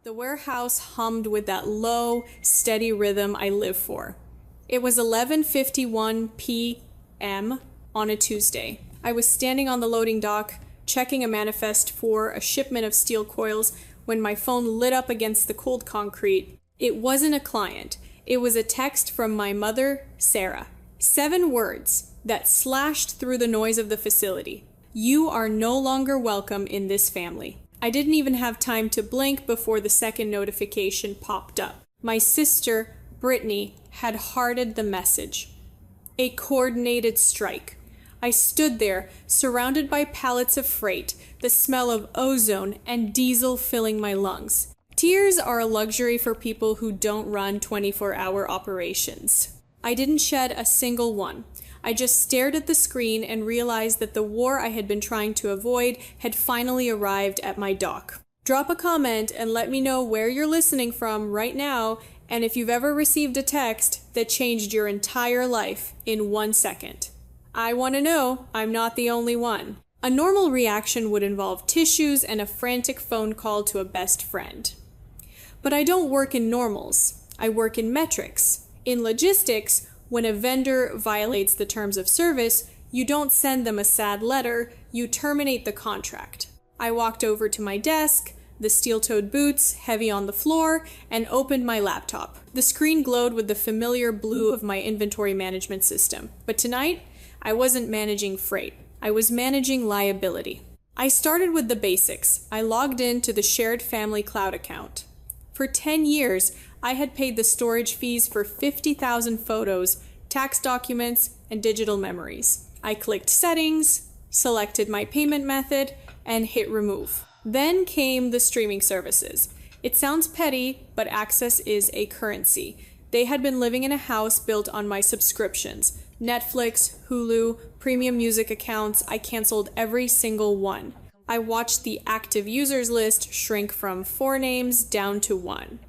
The warehouse hummed with that low, steady rhythm I live for. It was 11:51 p.m. on a Tuesday. I was standing on the loading dock, checking a manifest for a shipment of steel coils when my phone lit up against the cold concrete. It wasn't a client. It was a text from my mother, Sarah. 7 words that slashed through the noise of the facility. You are no longer welcome in this family. I didn't even have time to blink before the second notification popped up. My sister, Brittany, had hearted the message. A coordinated strike. I stood there, surrounded by pallets of freight, the smell of ozone and diesel filling my lungs. Tears are a luxury for people who don't run 24-hour operations. I didn't shed a single one. I just stared at the screen and realized that the war I had been trying to avoid had finally arrived at my dock. Drop a comment and let me know where you're listening from right now, and if you've ever received a text that changed your entire life in 1 second. I want to know. I'm not the only one. A normal reaction would involve tissues and a frantic phone call to a best friend. But I don't work in normals. I work in metrics. In logistics, when a vendor violates the terms of service, you don't send them a sad letter, you terminate the contract. I walked over to my desk, the steel-toed boots heavy on the floor, and opened my laptop. The screen glowed with the familiar blue of my inventory management system. But tonight, I wasn't managing freight. I was managing liability. I started with the basics. I logged in to the shared family cloud account. For 10 years, I had paid the storage fees for 50,000 photos, tax documents, and digital memories. I clicked settings, selected my payment method, and hit remove. Then came the streaming services. It sounds petty, but access is a currency. They had been living in a house built on my subscriptions. Netflix, Hulu, premium music accounts, I canceled every single one. I watched the active users list shrink from 4 names down to 1.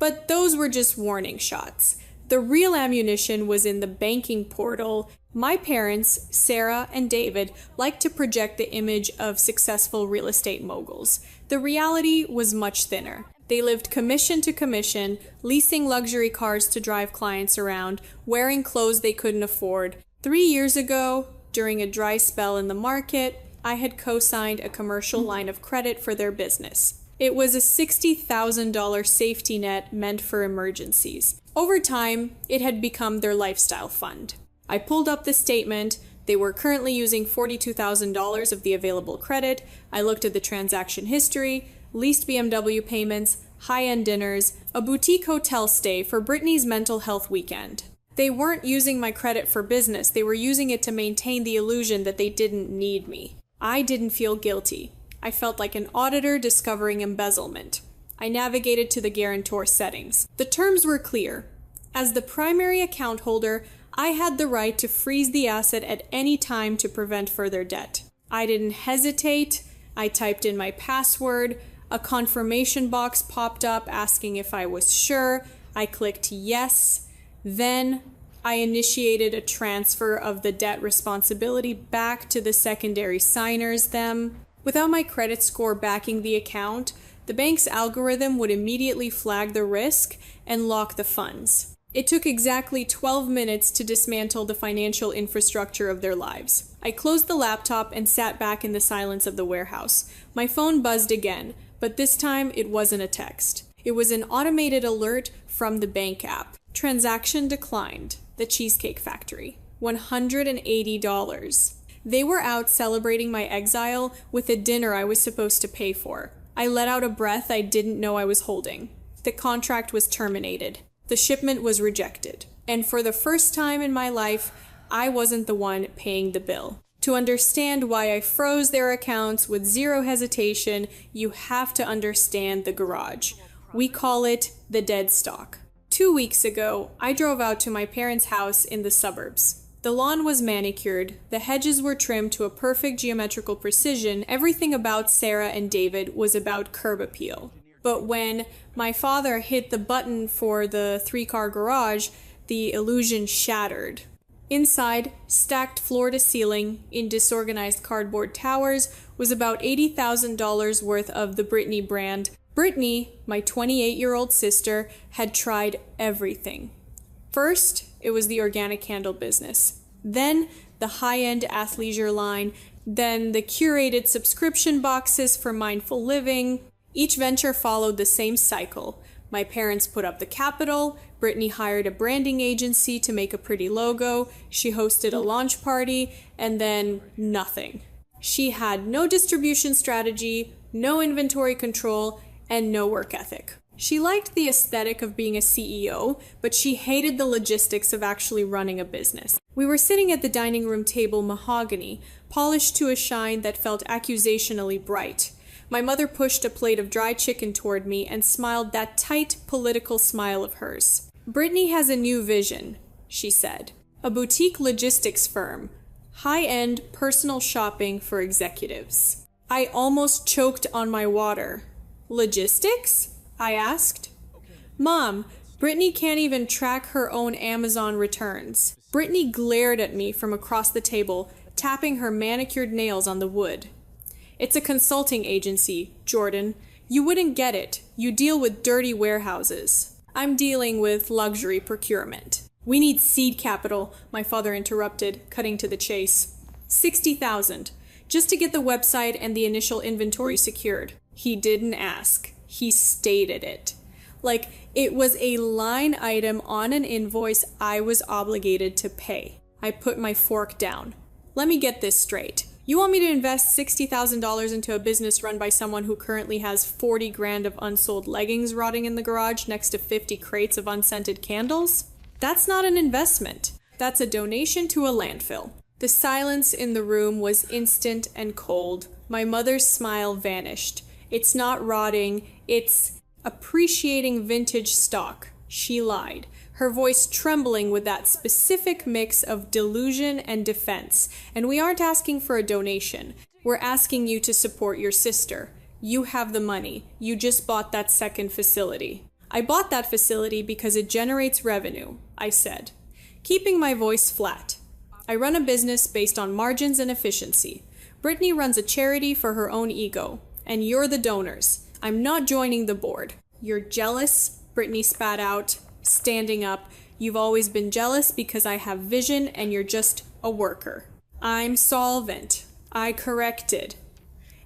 But those were just warning shots. The real ammunition was in the banking portal. My parents, Sarah and David, liked to project the image of successful real estate moguls. The reality was much thinner. They lived commission to commission, leasing luxury cars to drive clients around, wearing clothes they couldn't afford. 3 years ago, during a dry spell in the market, I had co-signed a commercial line of credit for their business. It was a $60,000 safety net meant for emergencies. Over time, it had become their lifestyle fund. I pulled up the statement. They were currently using $42,000 of the available credit. I looked at the transaction history, leased BMW payments, high-end dinners, a boutique hotel stay for Brittany's mental health weekend. They weren't using my credit for business. They were using it to maintain the illusion that they didn't need me. I didn't feel guilty. I felt like an auditor discovering embezzlement. I navigated to the guarantor settings. The terms were clear. As the primary account holder, I had the right to freeze the asset at any time to prevent further debt. I didn't hesitate. I typed in my password. A confirmation box popped up asking if I was sure. I clicked yes. Then I initiated a transfer of the debt responsibility back to the secondary signers, them. Without my credit score backing the account, the bank's algorithm would immediately flag the risk and lock the funds. It took exactly 12 minutes to dismantle the financial infrastructure of their lives. I closed the laptop and sat back in the silence of the warehouse. My phone buzzed again, but this time it wasn't a text. It was an automated alert from the bank app. Transaction declined. The Cheesecake Factory. $180. They were out celebrating my exile with a dinner I was supposed to pay for. I let out a breath I didn't know I was holding. The contract was terminated. The shipment was rejected. And for the first time in my life, I wasn't the one paying the bill. To understand why I froze their accounts with zero hesitation, you have to understand the garage. We call it the dead stock. 2 weeks ago, I drove out to my parents' house in the suburbs. The lawn was manicured, the hedges were trimmed to a perfect geometrical precision. Everything about Sarah and David was about curb appeal. But when my father hit the button for the 3-car garage, the illusion shattered. Inside, stacked floor to ceiling in disorganized cardboard towers, was about $80,000 worth of the Brittany brand Brittany, my 28-year-old sister, had tried everything. First, it was the organic candle business. Then, the high-end athleisure line. Then, the curated subscription boxes for mindful living. Each venture followed the same cycle. My parents put up the capital. Brittany hired a branding agency to make a pretty logo. She hosted a launch party, and then nothing. She had no distribution strategy, no inventory control, and no work ethic. She liked the aesthetic of being a CEO, but she hated the logistics of actually running a business. We were sitting at the dining room table mahogany, polished to a shine that felt accusationally bright. My mother pushed a plate of dry chicken toward me and smiled that tight political smile of hers. "Brittany has a new vision," she said. "A boutique logistics firm. High-end personal shopping for executives." I almost choked on my water. "Logistics?" I asked. "Mom, Brittany can't even track her own Amazon returns." Brittany glared at me from across the table, tapping her manicured nails on the wood. "It's a consulting agency, Jordan. You wouldn't get it. You deal with dirty warehouses. I'm dealing with luxury procurement." "We need seed capital," my father interrupted, cutting to the chase. 60,000, just to get the website and the initial inventory secured. He didn't ask. He stated it. Like it was a line item on an invoice I was obligated to pay. I put my fork down. "Let me get this straight. You want me to invest $60,000 into a business run by someone who currently has 40 grand of unsold leggings rotting in the garage next to 50 crates of unscented candles? That's not an investment. That's a donation to a landfill." The silence in the room was instant and cold. My mother's smile vanished. "It's not rotting, it's appreciating vintage stock." She lied, her voice trembling with that specific mix of delusion and defense. "And we aren't asking for a donation. We're asking you to support your sister. You have the money. You just bought that second facility." "I bought that facility because it generates revenue," I said, keeping my voice flat. "I run a business based on margins and efficiency. Brittany runs a charity for her own ego. And you're the donors. I'm not joining the board." "You're jealous," Brittany spat out, standing up. "You've always been jealous because I have vision and you're just a worker." "I'm solvent," I corrected.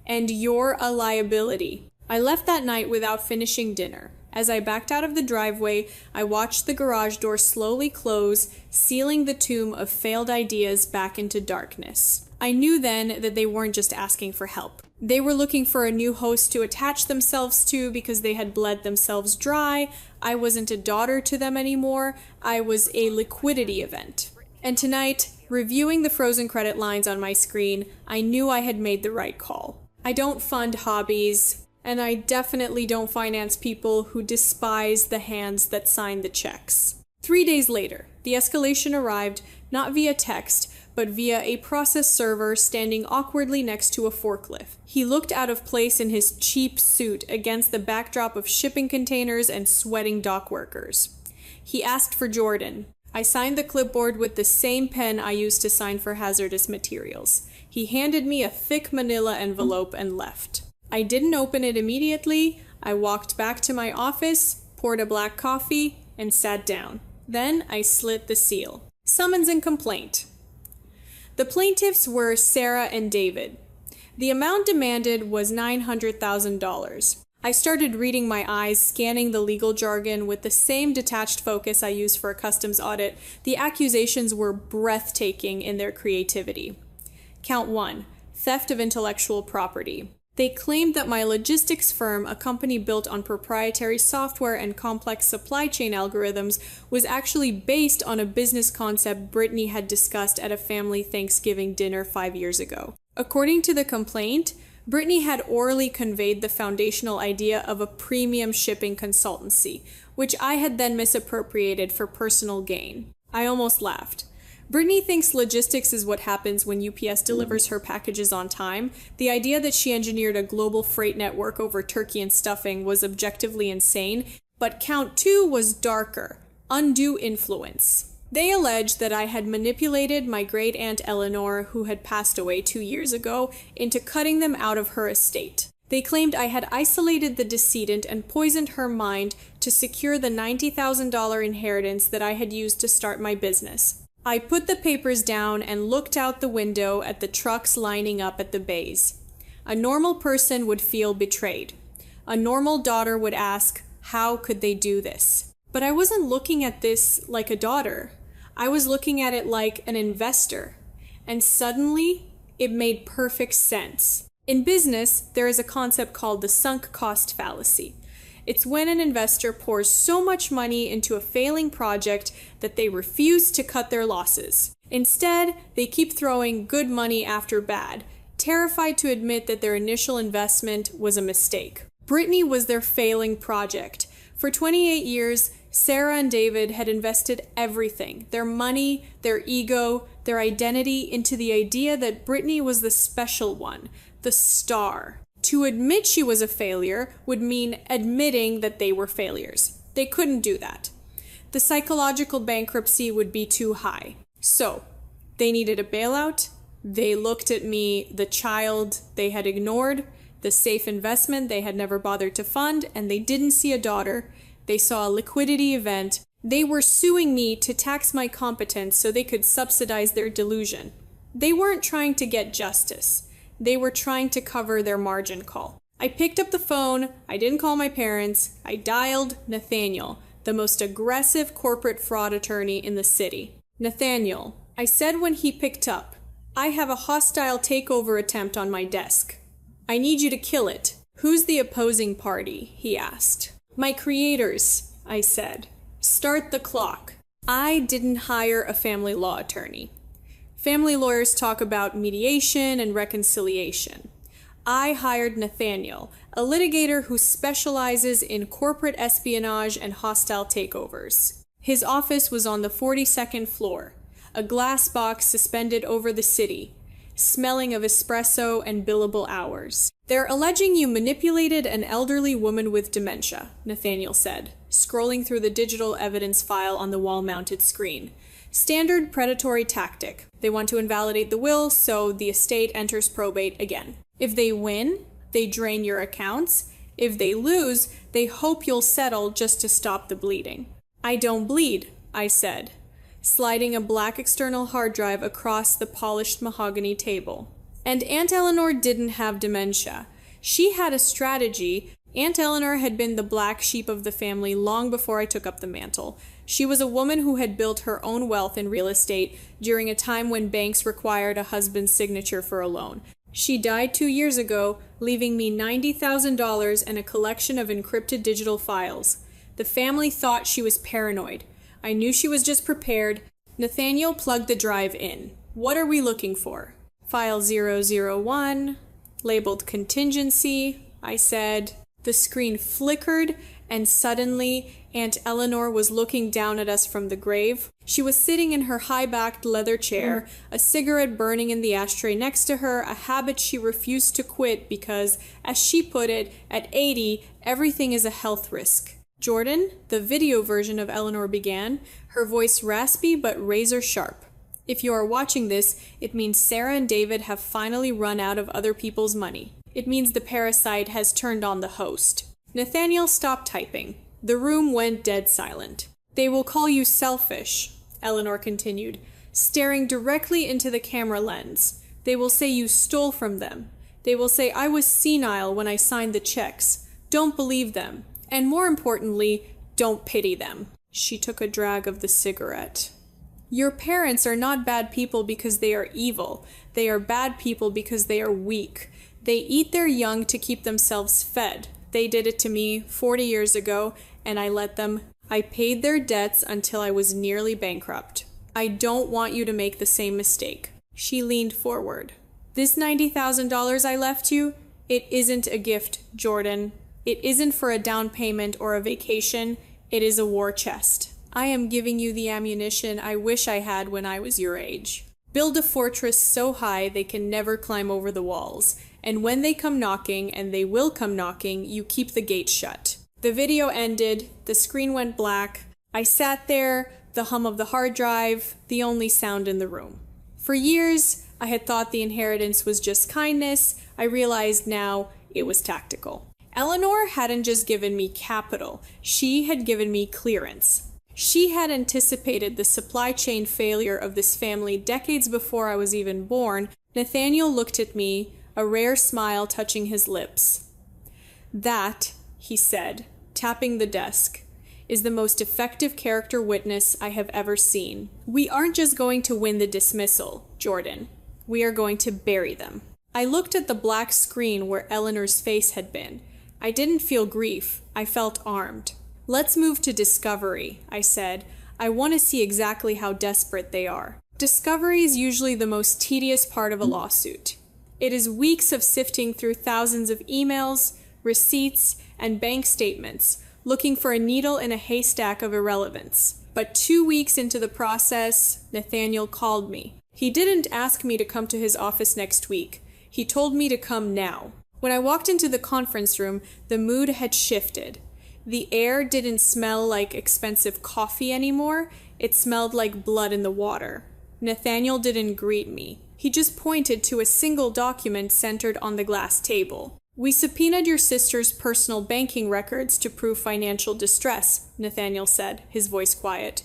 "And you're a liability." I left that night without finishing dinner. As I backed out of the driveway, I watched the garage door slowly close, sealing the tomb of failed ideas back into darkness. I knew then that they weren't just asking for help. They were looking for a new host to attach themselves to because they had bled themselves dry. I wasn't a daughter to them anymore. I was a liquidity event. And tonight, reviewing the frozen credit lines on my screen, I knew I had made the right call. I don't fund hobbies, and I definitely don't finance people who despise the hands that sign the checks. 3 days later, the escalation arrived, not via text, but via a process server standing awkwardly next to a forklift. He looked out of place in his cheap suit against the backdrop of shipping containers and sweating dock workers. He asked for Jordan. I signed the clipboard with the same pen I used to sign for hazardous materials. He handed me a thick manila envelope and left. I didn't open it immediately. I walked back to my office, poured a black coffee, and sat down. Then I slit the seal. Summons and complaint. The plaintiffs were Sarah and David. The amount demanded was $900,000. I started reading my eyes, scanning the legal jargon with the same detached focus I use for a customs audit. The accusations were breathtaking in their creativity. Count 1, theft of intellectual property. They claimed that my logistics firm, a company built on proprietary software and complex supply chain algorithms, was actually based on a business concept Brittany had discussed at a family Thanksgiving dinner 5 years ago. According to the complaint, Brittany had orally conveyed the foundational idea of a premium shipping consultancy, which I had then misappropriated for personal gain. I almost laughed. Brittany thinks logistics is what happens when UPS delivers her packages on time. The idea that she engineered a global freight network over turkey and stuffing was objectively insane, but count 2 was darker: undue influence. They alleged that I had manipulated my great-aunt Eleanor, who had passed away 2 years ago, into cutting them out of her estate. They claimed I had isolated the decedent and poisoned her mind to secure the $90,000 inheritance that I had used to start my business. I put the papers down and looked out the window at the trucks lining up at the bays. A normal person would feel betrayed. A normal daughter would ask, how could they do this? But I wasn't looking at this like a daughter. I was looking at it like an investor. And suddenly, it made perfect sense. In business, there is a concept called the sunk cost fallacy. It's when an investor pours so much money into a failing project that they refuse to cut their losses. Instead, they keep throwing good money after bad, terrified to admit that their initial investment was a mistake. Brittany was their failing project. For 28 years, Sarah and David had invested everything, their money, their ego, their identity, into the idea that Brittany was the special one, the star. To admit she was a failure would mean admitting that they were failures. They couldn't do that. The psychological bankruptcy would be too high. So, they needed a bailout. They looked at me, the child they had ignored, the safe investment they had never bothered to fund, and they didn't see a daughter. They saw a liquidity event. They were suing me to tax my competence so they could subsidize their delusion. They weren't trying to get justice. They were trying to cover their margin call. I picked up the phone. I didn't call my parents. I dialed Nathaniel, the most aggressive corporate fraud attorney in the city. Nathaniel, I said when he picked up, I have a hostile takeover attempt on my desk. I need you to kill it. Who's the opposing party? He asked. My creators, I said. Start the clock. I didn't hire a family law attorney. Family lawyers talk about mediation and reconciliation. I hired Nathaniel, a litigator who specializes in corporate espionage and hostile takeovers. His office was on the 42nd floor, a glass box suspended over the city, smelling of espresso and billable hours. They're alleging you manipulated an elderly woman with dementia, Nathaniel said, scrolling through the digital evidence file on the wall-mounted screen. Standard predatory tactic. They want to invalidate the will, so the estate enters probate again. If they win, they drain your accounts. If they lose, they hope you'll settle just to stop the bleeding. I don't bleed, I said, sliding a black external hard drive across the polished mahogany table. And Aunt Eleanor didn't have dementia. She had a strategy. Aunt Eleanor had been the black sheep of the family long before I took up the mantle. She was a woman who had built her own wealth in real estate during a time when banks required a husband's signature for a loan. She died 2 years ago, leaving me $90,000 and a collection of encrypted digital files. The family thought she was paranoid. I knew she was just prepared. Nathaniel plugged the drive in. What are we looking for? File 001, labeled contingency, I said. The screen flickered, and suddenly Aunt Eleanor was looking down at us from the grave. She was sitting in her high-backed leather chair, a cigarette burning in the ashtray next to her, a habit she refused to quit because, as she put it, at 80, everything is a health risk. Jordan, the video version of Eleanor began, her voice raspy but razor sharp. If you are watching this, it means Sarah and David have finally run out of other people's money. It means the parasite has turned on the host. Nathaniel stopped typing. The room went dead silent. They will call you selfish, Eleanor continued, staring directly into the camera lens. They will say you stole from them. They will say I was senile when I signed the checks. Don't believe them. And more importantly, don't pity them. She took a drag of the cigarette. Your parents are not bad people because they are evil. They are bad people because they are weak. They eat their young to keep themselves fed. They did it to me 40 years ago, and I let them. I paid their debts until I was nearly bankrupt. I don't want you to make the same mistake. She leaned forward. This $90,000 I left you, it isn't a gift, Jordan. It isn't for a down payment or a vacation. It is a war chest. I am giving you the ammunition I wish I had when I was your age. Build a fortress so high they can never climb over the walls. And when they come knocking, and they will come knocking, you keep the gate shut. The video ended. The screen went black. I sat there, the hum of the hard drive, the only sound in the room. For years, I had thought the inheritance was just kindness. I realized now it was tactical. Eleanor hadn't just given me capital, she had given me clearance. She had anticipated the supply chain failure of this family decades before I was even born. Nathaniel looked at me, a rare smile touching his lips. "That," he said, tapping the desk, "is the most effective character witness I have ever seen. We aren't just going to win the dismissal, Jordan. We are going to bury them." I looked at the black screen where Eleanor's face had been. I didn't feel grief, I felt armed. "Let's move to discovery," I said. "I want to see exactly how desperate they are." Discovery is usually the most tedious part of a lawsuit. It is weeks of sifting through thousands of emails, receipts, and bank statements, looking for a needle in a haystack of irrelevance. But 2 weeks into the process, Nathaniel called me. He didn't ask me to come to his office next week. He told me to come now. When I walked into the conference room, the mood had shifted. The air didn't smell like expensive coffee anymore. It smelled like blood in the water. Nathaniel didn't greet me. He just pointed to a single document centered on the glass table. "We subpoenaed your sister's personal banking records to prove financial distress," Nathaniel said, his voice quiet.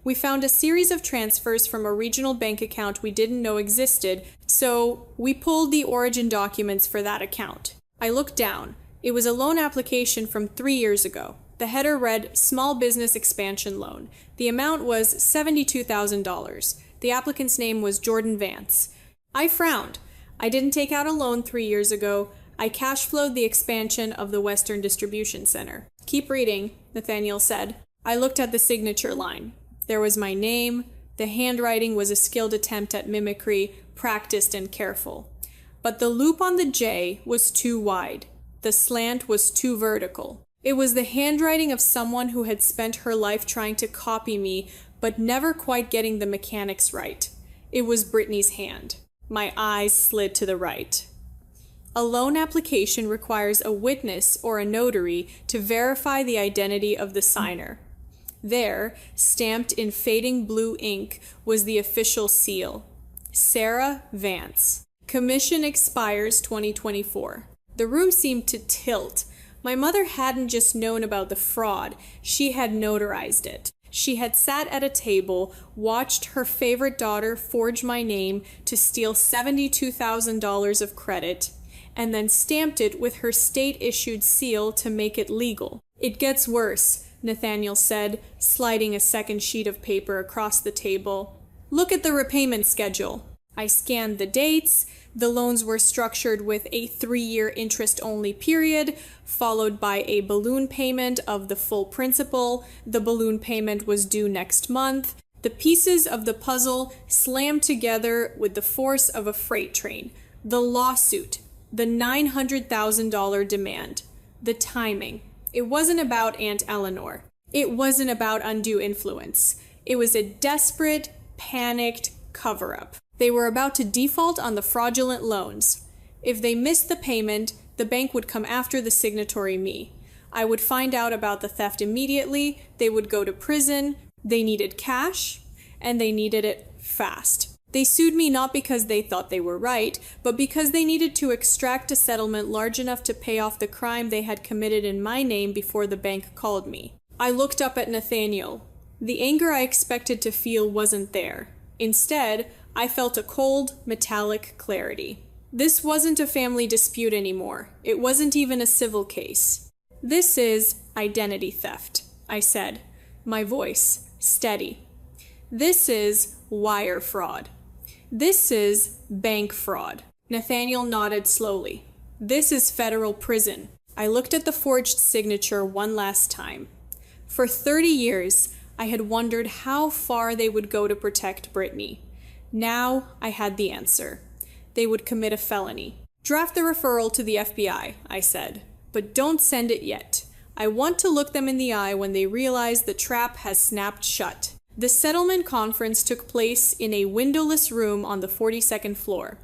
"We found a series of transfers from a regional bank account we didn't know existed, so we pulled the origin documents for that account." I looked down. It was a loan application from 3 years ago. The header read, "Small Business Expansion Loan." The amount was $72,000. The applicant's name was Jordan Vance. I frowned. I didn't take out a loan 3 years ago. I cash flowed the expansion of the Western Distribution Center. "Keep reading," Nathaniel said. I looked at the signature line. There was my name. The handwriting was a skilled attempt at mimicry, practiced and careful. But the loop on the J was too wide. The slant was too vertical. It was the handwriting of someone who had spent her life trying to copy me, but never quite getting the mechanics right. It was Brittany's hand. My eyes slid to the right. A loan application requires a witness or a notary to verify the identity of the signer. There, stamped in fading blue ink, was the official seal. Sarah Vance. Commission expires 2024. The room seemed to tilt. My mother hadn't just known about the fraud, she had notarized it. She had sat at a table, watched her favorite daughter forge my name to steal $72,000 of credit, and then stamped it with her state-issued seal to make it legal. "It gets worse," Nathaniel said, sliding a second sheet of paper across the table. "Look at the repayment schedule." I scanned the dates. The loans were structured with a 3-year interest-only period, followed by a balloon payment of the full principal. The balloon payment was due next month. The pieces of the puzzle slammed together with the force of a freight train. The lawsuit, the $900,000 demand, the timing. It wasn't about Aunt Eleanor. It wasn't about undue influence. It was a desperate, panicked cover-up. They were about to default on the fraudulent loans. If they missed the payment, the bank would come after the signatory me. I would find out about the theft immediately, they would go to prison, they needed cash, and they needed it fast. They sued me not because they thought they were right, but because they needed to extract a settlement large enough to pay off the crime they had committed in my name before the bank called me. I looked up at Nathaniel. The anger I expected to feel wasn't there. Instead, I felt a cold, metallic clarity. This wasn't a family dispute anymore. It wasn't even a civil case. "This is identity theft," I said, my voice steady. "This is wire fraud. This is bank fraud." Nathaniel nodded slowly. "This is federal prison." I looked at the forged signature one last time. For 30 years, I had wondered how far they would go to protect Brittany. Now I had the answer. They would commit a felony. "Draft the referral to the FBI," I said, "but don't send it yet. I want to look them in the eye when they realize the trap has snapped shut." The settlement conference took place in a windowless room on the 42nd floor.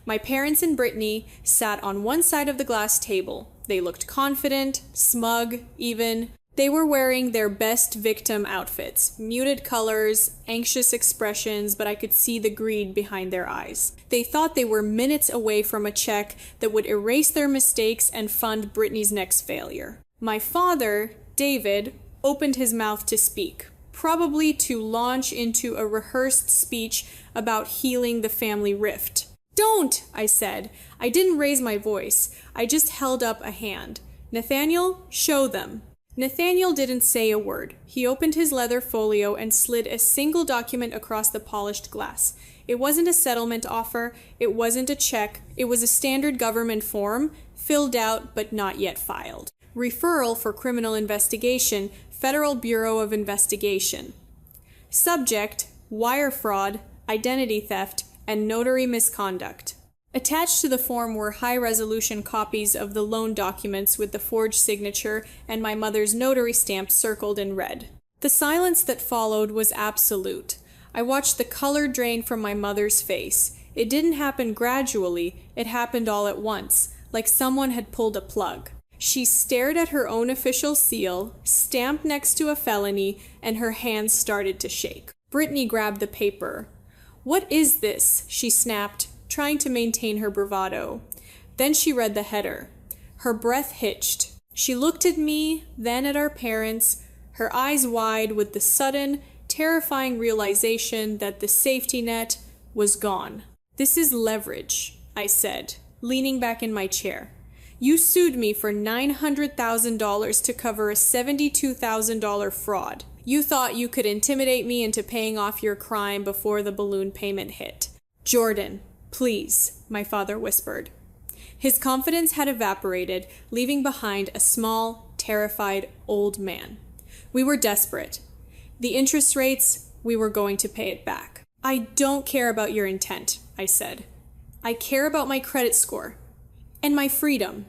My parents and Brittany sat on one side of the glass table. They looked confident, smug, even. They were wearing their best victim outfits, muted colors, anxious expressions, but I could see the greed behind their eyes. They thought they were minutes away from a check that would erase their mistakes and fund Brittany's next failure. My father, David, opened his mouth to speak, probably to launch into a rehearsed speech about healing the family rift. "Don't!" I said. I didn't raise my voice. I just held up a hand. "Nathaniel, show them." Nathaniel didn't say a word. He opened his leather folio and slid a single document across the polished glass. It wasn't a settlement offer. It wasn't a check. It was a standard government form, filled out but not yet filed. Referral for criminal investigation, Federal Bureau of Investigation. Subject, wire fraud, identity theft, and notary misconduct. Attached to the form were high-resolution copies of the loan documents with the forged signature and my mother's notary stamp circled in red. The silence that followed was absolute. I watched the color drain from my mother's face. It didn't happen gradually, it happened all at once, like someone had pulled a plug. She stared at her own official seal, stamped next to a felony, and her hands started to shake. Brittany grabbed the paper. "What is this?" she snapped, trying to maintain her bravado. Then she read the header. Her breath hitched. She looked at me, then at our parents, her eyes wide with the sudden, terrifying realization that the safety net was gone. "This is leverage," I said, leaning back in my chair. "You sued me for $900,000 to cover a $72,000 fraud. You thought you could intimidate me into paying off your crime before the balloon payment hit." "Jordan, please," my father whispered. His confidence had evaporated, leaving behind a small, terrified old man. We were desperate. The interest rates, we were going to pay it back. "I don't care about your intent," I said. "I care about my credit score. And my freedom.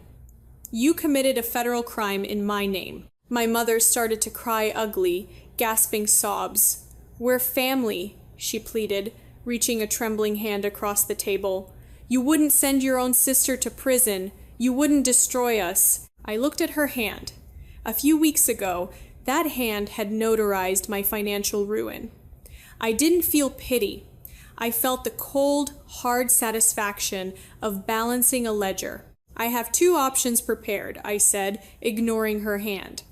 You committed a federal crime in my name." My mother started to cry ugly, gasping sobs. "We're family," she pleaded, reaching a trembling hand across the table. "You wouldn't send your own sister to prison. You wouldn't destroy us." I looked at her hand. A few weeks ago, that hand had notarized my financial ruin. I didn't feel pity. I felt the cold, hard satisfaction of balancing a ledger. "I have two options prepared," I said, ignoring her hand.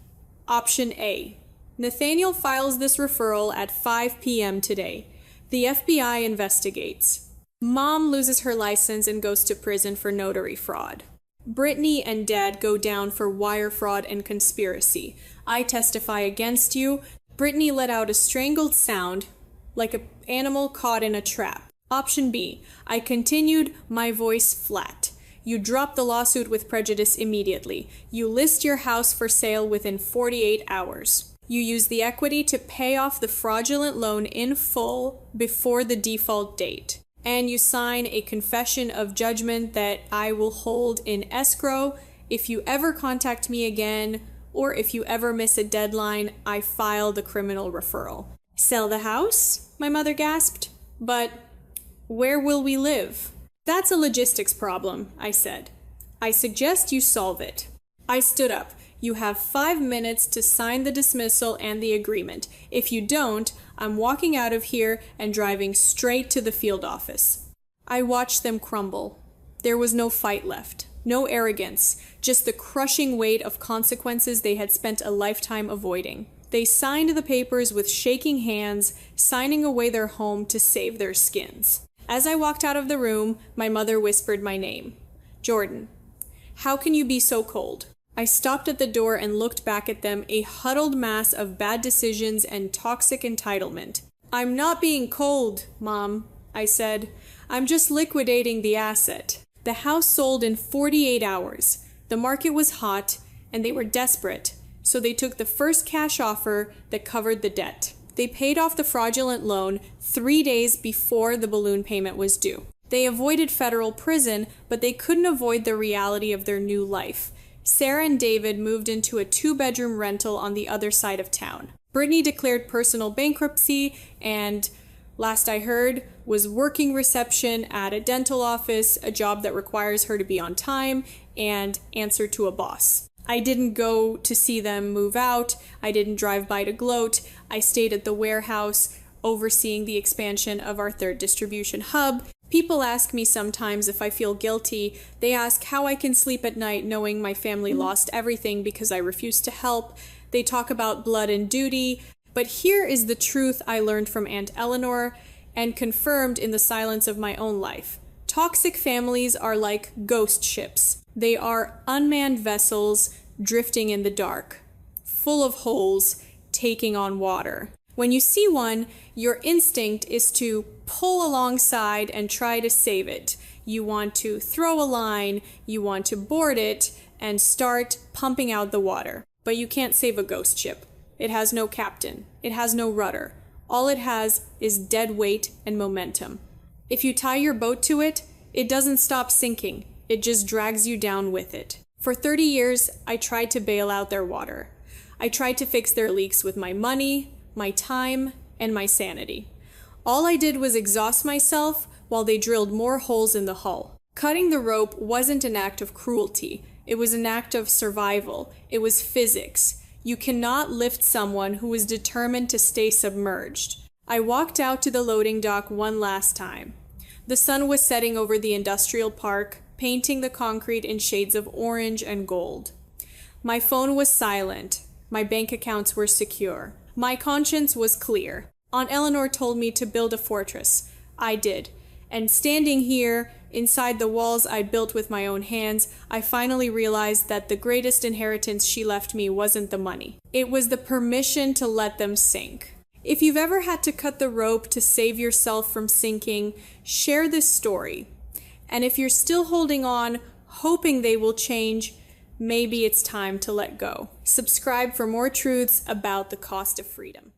"Option A. Nathaniel files this referral at 5 p.m. today. The FBI investigates. Mom loses her license and goes to prison for notary fraud. Brittany and Dad go down for wire fraud and conspiracy. I testify against you." Brittany let out a strangled sound, like an animal caught in a trap. "Option B. I continued, my voice flat. You drop the lawsuit with prejudice immediately. You list your house for sale within 48 hours. You use the equity to pay off the fraudulent loan in full before the default date. And you sign a confession of judgment that I will hold in escrow. If you ever contact me again, or if you ever miss a deadline, I file the criminal referral." "Sell the house?" my mother gasped. "But where will we live?" "That's a logistics problem," I said. "I suggest you solve it." I stood up. "You have 5 minutes to sign the dismissal and the agreement. If you don't, I'm walking out of here and driving straight to the field office." I watched them crumble. There was no fight left, no arrogance, just the crushing weight of consequences they had spent a lifetime avoiding. They signed the papers with shaking hands, signing away their home to save their skins. As I walked out of the room, my mother whispered my name. "Jordan, how can you be so cold?" I stopped at the door and looked back at them, a huddled mass of bad decisions and toxic entitlement. "I'm not being cold, Mom," I said. "I'm just liquidating the asset." The house sold in 48 hours. The market was hot, and they were desperate, so they took the first cash offer that covered the debt. They paid off the fraudulent loan 3 days before the balloon payment was due. They avoided federal prison, but they couldn't avoid the reality of their new life. Sarah and David moved into a 2-bedroom rental on the other side of town. Brittany declared personal bankruptcy and, last I heard, was working reception at a dental office, a job that requires her to be on time and answer to a boss. I didn't go to see them move out. I didn't drive by to gloat. I stayed at the warehouse overseeing the expansion of our third distribution hub. People ask me sometimes if I feel guilty. They ask how I can sleep at night knowing my family lost everything because I refused to help. They talk about blood and duty. But here is the truth I learned from Aunt Eleanor and confirmed in the silence of my own life. Toxic families are like ghost ships. They are unmanned vessels drifting in the dark, full of holes, taking on water. When you see one, your instinct is to pull alongside and try to save it. You want to throw a line, you want to board it, and start pumping out the water. But you can't save a ghost ship. It has no captain. It has no rudder. All it has is dead weight and momentum. If you tie your boat to it, it doesn't stop sinking. It just drags you down with it. For 30 years, I tried to bail out their water. I tried to fix their leaks with my money, my time, and my sanity. All I did was exhaust myself while they drilled more holes in the hull. Cutting the rope wasn't an act of cruelty. It was an act of survival. It was physics. You cannot lift someone who is determined to stay submerged. I walked out to the loading dock one last time. The sun was setting over the industrial park, painting the concrete in shades of orange and gold. My phone was silent. My bank accounts were secure. My conscience was clear. Aunt Eleanor told me to build a fortress. I did. And standing here, inside the walls I built with my own hands, I finally realized that the greatest inheritance she left me wasn't the money. It was the permission to let them sink. If you've ever had to cut the rope to save yourself from sinking, share this story. And if you're still holding on, hoping they will change, maybe it's time to let go. Subscribe for more truths about the cost of freedom.